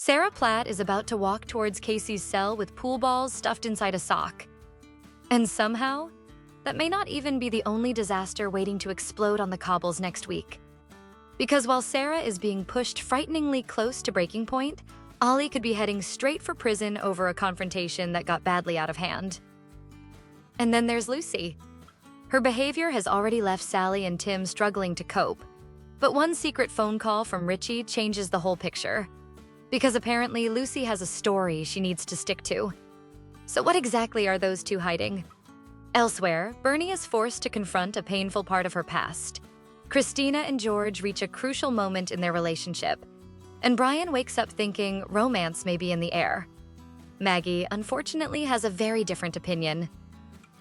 Sarah Platt is about to walk towards Kacey's cell with pool balls stuffed inside a sock. And somehow, that may not even be the only disaster waiting to explode on the cobbles next week. Because while Sarah is being pushed frighteningly close to breaking point, Ollie could be heading straight for prison over a confrontation that got badly out of hand. And then there's Lucy. Her behavior has already left Sally and Tim struggling to cope, but one secret phone call from Richie changes the whole picture. Because apparently Lucy has a story she needs to stick to. So what exactly are those two hiding? Elsewhere, Bernie is forced to confront a painful part of her past. Christina and George reach a crucial moment in their relationship, and Brian wakes up thinking romance may be in the air. Maggie, unfortunately, has a very different opinion.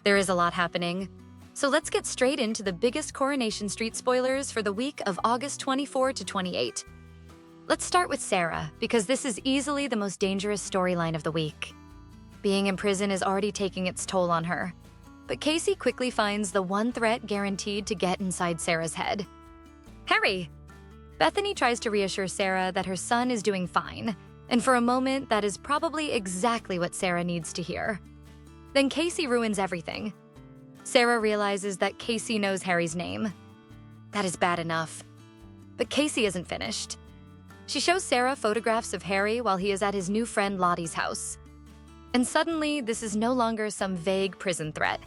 There is a lot happening, so let's get straight into the biggest Coronation Street spoilers for the week of August 24 to 28. Let's start with Sarah, because this is easily the most dangerous storyline of the week. Being in prison is already taking its toll on her, but Kacey quickly finds the one threat guaranteed to get inside Sarah's head. Harry! Bethany tries to reassure Sarah that her son is doing fine, and for a moment, that is probably exactly what Sarah needs to hear. Then Kacey ruins everything. Sarah realizes that Kacey knows Harry's name. That is bad enough. But Kacey isn't finished. She shows Sarah photographs of Harry while he is at his new friend Lottie's house. And suddenly, this is no longer some vague prison threat.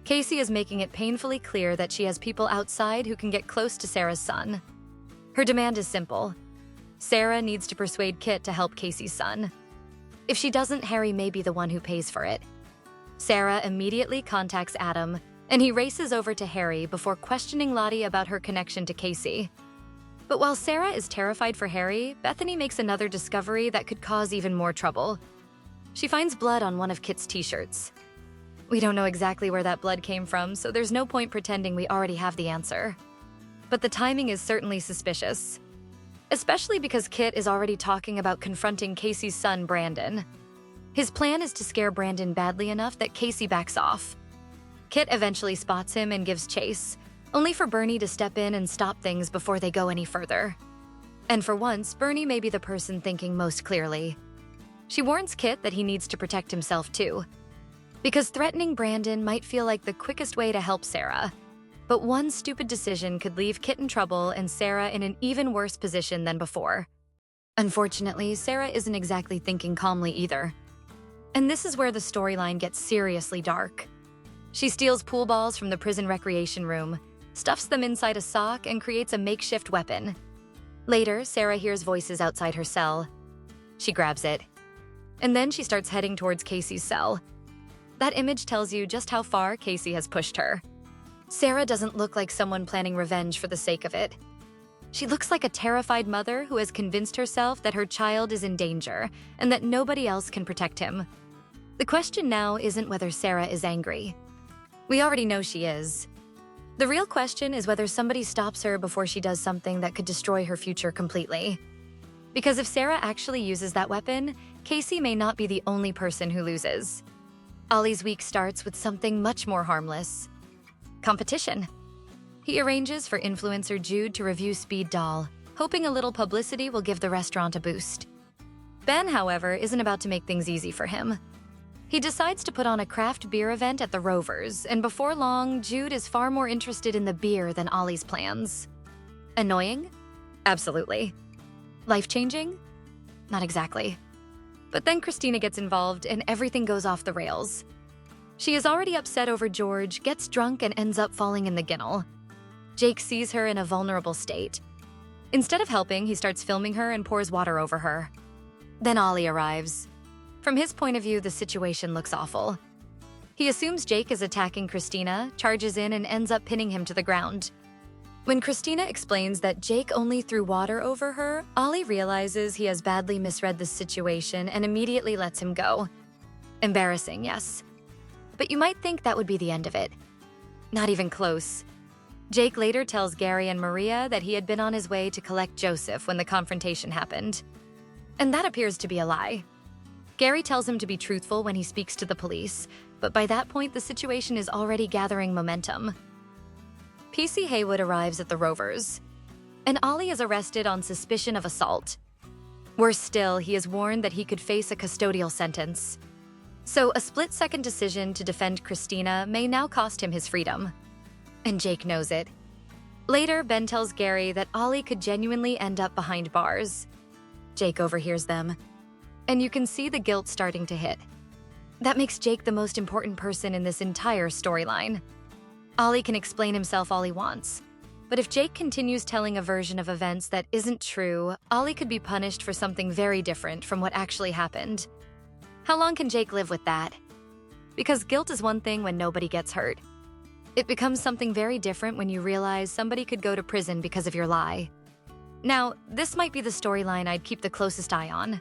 Kacey is making it painfully clear that she has people outside who can get close to Sarah's son. Her demand is simple. Sarah needs to persuade Kit to help Kacey's son. If she doesn't, Harry may be the one who pays for it. Sarah immediately contacts Adam, and he races over to Harry before questioning Lottie about her connection to Kacey. But while Sarah is terrified for Harry, Bethany makes another discovery that could cause even more trouble. She finds blood on one of Kit's t-shirts. We don't know exactly where that blood came from, so there's no point pretending we already have the answer. But the timing is certainly suspicious, especially because Kit is already talking about confronting Kacey's son, Brandon. His plan is to scare Brandon badly enough that Kacey backs off. Kit eventually spots him and gives chase, only for Bernie to step in and stop things before they go any further. And for once, Bernie may be the person thinking most clearly. She warns Kit that he needs to protect himself too, because threatening Brandon might feel like the quickest way to help Sarah. But one stupid decision could leave Kit in trouble and Sarah in an even worse position than before. Unfortunately, Sarah isn't exactly thinking calmly either. And this is where the storyline gets seriously dark. She steals pool balls from the prison recreation room, stuffs them inside a sock, and creates a makeshift weapon. Later, Sarah hears voices outside her cell. She grabs it. And then she starts heading towards Kacey's cell. That image tells you just how far Kacey has pushed her. Sarah doesn't look like someone planning revenge for the sake of it. She looks like a terrified mother who has convinced herself that her child is in danger and that nobody else can protect him. The question now isn't whether Sarah is angry. We already know she is. The real question is whether somebody stops her before she does something that could destroy her future completely. Because if Sarah actually uses that weapon, Kacey may not be the only person who loses. Ollie's week starts with something much more harmless. Competition. He arranges for influencer Jude to review Speed Doll, hoping a little publicity will give the restaurant a boost. Ben, however, isn't about to make things easy for him. He decides to put on a craft beer event at the Rovers, and before long, Jude is far more interested in the beer than Ollie's plans. Annoying? Absolutely. Life-changing? Not exactly. But then Christina gets involved and everything goes off the rails. She is already upset over George, gets drunk, and ends up falling in the ginnel. Jake sees her in a vulnerable state. Instead of helping, he starts filming her and pours water over her. Then Ollie arrives. From his point of view, the situation looks awful. He assumes Jake is attacking Christina, charges in, and ends up pinning him to the ground. When Christina explains that Jake only threw water over her, Ollie realizes he has badly misread the situation and immediately lets him go. Embarrassing, yes. But you might think that would be the end of it. Not even close. Jake later tells Gary and Maria that he had been on his way to collect Joseph when the confrontation happened. And that appears to be a lie. Gary tells him to be truthful when he speaks to the police, but by that point the situation is already gathering momentum. PC Haywood arrives at the Rovers, and Ollie is arrested on suspicion of assault. Worse still, he is warned that he could face a custodial sentence. So a split-second decision to defend Christina may now cost him his freedom. And Jake knows it. Later, Ben tells Gary that Ollie could genuinely end up behind bars. Jake overhears them, and you can see the guilt starting to hit. That makes Jake the most important person in this entire storyline. Ollie can explain himself all he wants, but if Jake continues telling a version of events that isn't true, Ollie could be punished for something very different from what actually happened. How long can Jake live with that? Because guilt is one thing when nobody gets hurt. It becomes something very different when you realize somebody could go to prison because of your lie. Now, this might be the storyline I'd keep the closest eye on.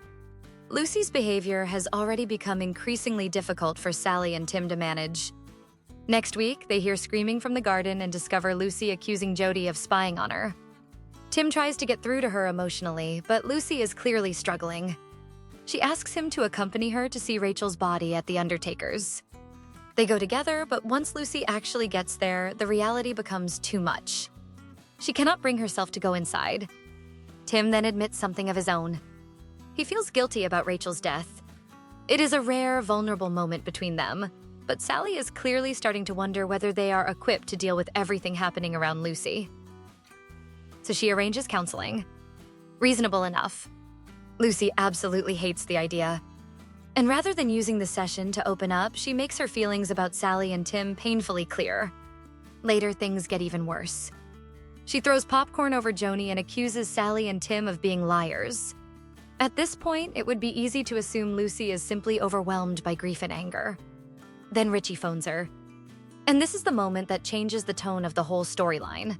Lucy's behavior has already become increasingly difficult for Sally and Tim to manage. Next week, they hear screaming from the garden and discover Lucy accusing Jody of spying on her. Tim tries to get through to her emotionally, but Lucy is clearly struggling. She asks him to accompany her to see Rachel's body at the undertaker's. They go together, but once Lucy actually gets there, the reality becomes too much. She cannot bring herself to go inside. Tim then admits something of his own. He feels guilty about Rachel's death. It is a rare, vulnerable moment between them, but Sally is clearly starting to wonder whether they are equipped to deal with everything happening around Lucy. So she arranges counseling. Reasonable enough. Lucy absolutely hates the idea. And rather than using the session to open up, she makes her feelings about Sally and Tim painfully clear. Later, things get even worse. She throws popcorn over Joni and accuses Sally and Tim of being liars. At this point, it would be easy to assume Lucy is simply overwhelmed by grief and anger. Then Richie phones her. And this is the moment that changes the tone of the whole storyline.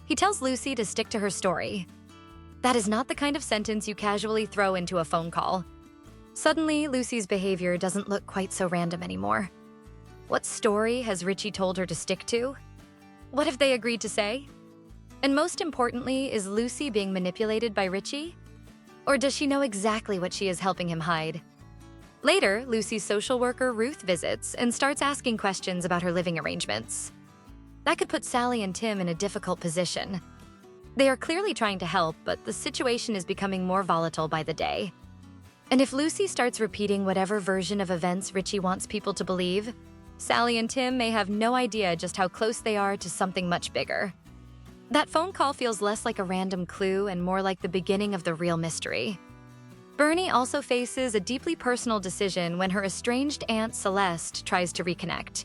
He tells Lucy to stick to her story. That is not the kind of sentence you casually throw into a phone call. Suddenly, Lucy's behavior doesn't look quite so random anymore. What story has Richie told her to stick to? What have they agreed to say? And most importantly, is Lucy being manipulated by Richie? Or does she know exactly what she is helping him hide? Later, Lucy's social worker Ruth visits and starts asking questions about her living arrangements. That could put Sally and Tim in a difficult position. They are clearly trying to help, but the situation is becoming more volatile by the day. And if Lucy starts repeating whatever version of events Richie wants people to believe, Sally and Tim may have no idea just how close they are to something much bigger. That phone call feels less like a random clue and more like the beginning of the real mystery. Bernie also faces a deeply personal decision when her estranged aunt Celeste tries to reconnect.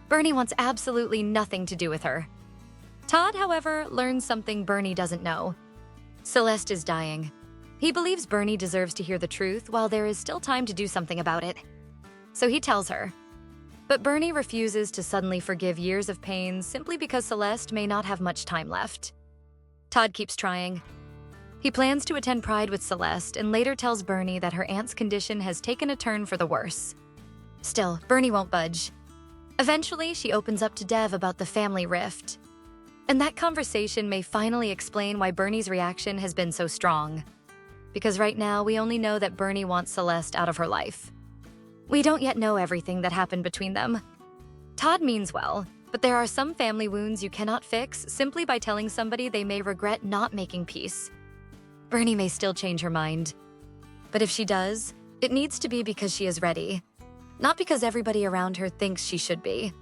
Bernie wants absolutely nothing to do with her. Todd, however, learns something Bernie doesn't know. Celeste is dying. He believes Bernie deserves to hear the truth while there is still time to do something about it. So he tells her. But Bernie refuses to suddenly forgive years of pain simply because Celeste may not have much time left. Todd keeps trying. He plans to attend Pride with Celeste and later tells Bernie that her aunt's condition has taken a turn for the worse. Still, Bernie won't budge. Eventually, she opens up to Dev about the family rift. And that conversation may finally explain why Bernie's reaction has been so strong. Because right now, we only know that Bernie wants Celeste out of her life. We don't yet know everything that happened between them. Todd means well, but there are some family wounds you cannot fix simply by telling somebody they may regret not making peace. Bernie may still change her mind. But if she does, it needs to be because she is ready, not because everybody around her thinks she should be.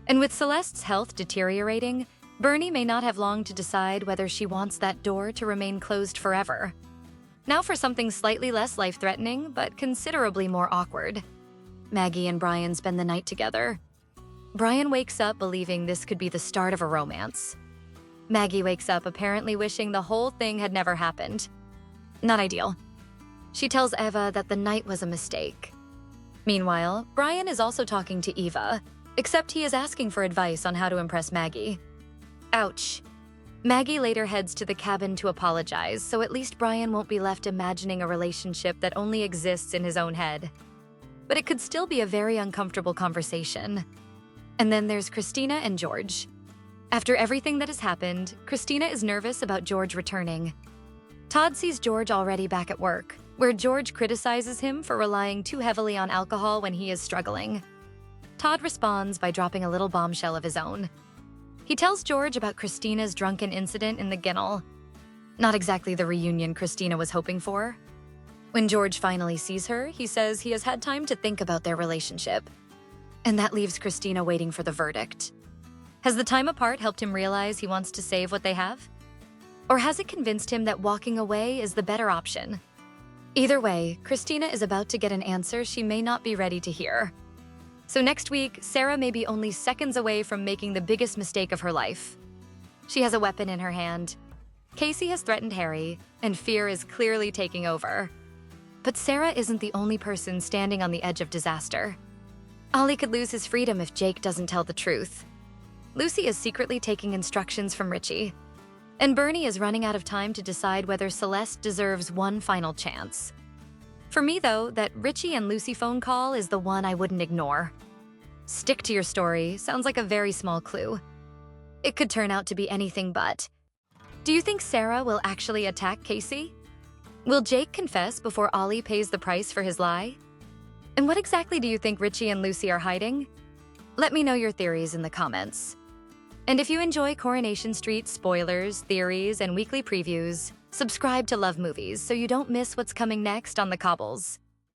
And with Celeste's health deteriorating, Bernie may not have long to decide whether she wants that door to remain closed forever. Now for something slightly less life-threatening, but considerably more awkward. Maggie and Brian spend the night together. Brian wakes up believing this could be the start of a romance. Maggie wakes up apparently wishing the whole thing had never happened. Not ideal. She tells Eva that the night was a mistake. Meanwhile, Brian is also talking to Eva, except he is asking for advice on how to impress Maggie. Ouch. Maggie later heads to the cabin to apologize, so at least Brian won't be left imagining a relationship that only exists in his own head. But it could still be a very uncomfortable conversation. And then there's Christina and George. After everything that has happened, Christina is nervous about George returning. Todd sees George already back at work, where George criticizes him for relying too heavily on alcohol when he is struggling. Todd responds by dropping a little bombshell of his own. He tells George about Christina's drunken incident in the Ginnel. Not exactly the reunion Christina was hoping for. When George finally sees her, he says he has had time to think about their relationship. And that leaves Christina waiting for the verdict. Has the time apart helped him realize he wants to save what they have? Or has it convinced him that walking away is the better option? Either way, Christina is about to get an answer she may not be ready to hear. So next week, Sarah may be only seconds away from making the biggest mistake of her life. She has a weapon in her hand. Kacey has threatened Harry, and fear is clearly taking over. But Sarah isn't the only person standing on the edge of disaster. Ollie could lose his freedom if Jake doesn't tell the truth. Lucy is secretly taking instructions from Richie. And Bernie is running out of time to decide whether Celeste deserves one final chance. For me, though, that Richie and Lucy phone call is the one I wouldn't ignore. Stick to your story sounds like a very small clue. It could turn out to be anything but. Do you think Sarah will actually attack Kacey? Will Jake confess before Ollie pays the price for his lie? And what exactly do you think Richie and Lucy are hiding? Let me know your theories in the comments. And if you enjoy Coronation Street spoilers, theories, and weekly previews, subscribe to Love Movies so you don't miss what's coming next on the cobbles.